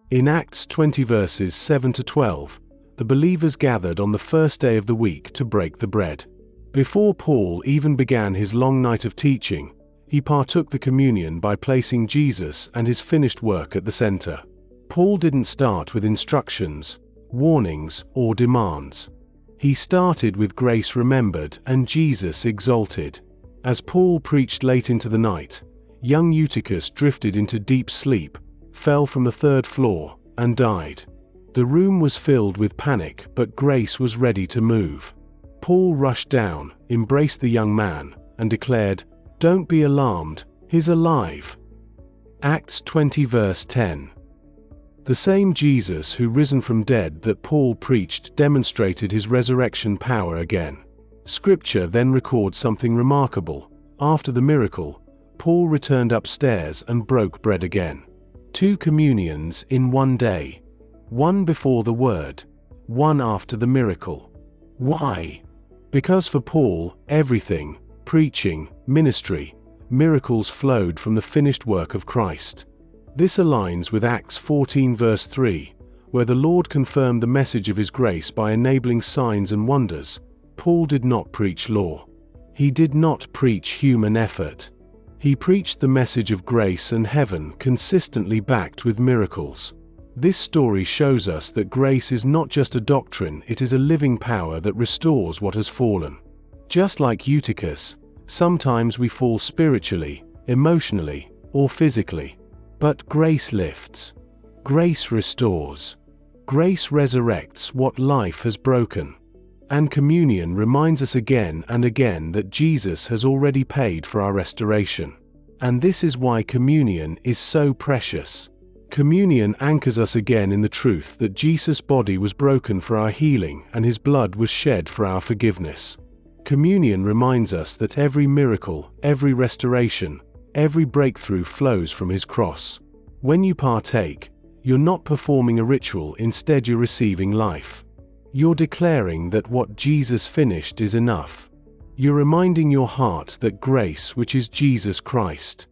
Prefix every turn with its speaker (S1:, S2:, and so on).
S1: In Acts 20 verses 7 to 12, the believers gathered on the first day of the week to break the bread. Before Paul even began his long night of teaching, he partook the communion by placing Jesus and his finished work at the center. Paul didn't start with instructions, warnings, or demands. He started with grace remembered and Jesus exalted. As Paul preached late into the night, young Eutychus drifted into deep sleep, fell from the third floor, and died. The room was filled with panic, but grace was ready to move. Paul rushed down, embraced the young man, and declared, "Don't be alarmed, he's alive." Acts 20 verse 10. The same Jesus who risen from dead that Paul preached demonstrated his resurrection power again. Scripture then records something remarkable. After the miracle, Paul returned upstairs and broke bread again. 2 communions in one day. One before the word, one after the miracle. Why? Because for Paul, everything, preaching, ministry, miracles flowed from the finished work of Christ. This aligns with Acts 14 verse 3, where the Lord confirmed the message of his grace by enabling signs and wonders. Paul did not preach law. He did not preach human effort. He preached the message of grace and heaven, consistently backed with miracles. This story shows us that grace is not just a doctrine, it is a living power that restores what has fallen. Just like Eutychus, sometimes we fall spiritually, emotionally, or physically. But grace lifts. Grace restores. Grace resurrects what life has broken. And communion reminds us again and again that Jesus has already paid for our restoration. And this is why communion is so precious. Communion anchors us again in the truth that Jesus' body was broken for our healing and his blood was shed for our forgiveness. Communion reminds us that every miracle, every restoration, every breakthrough flows from his cross. When you partake, you're not performing a ritual, instead you're receiving life. You're declaring that what Jesus finished is enough. You're reminding your heart that grace, which is Jesus Christ,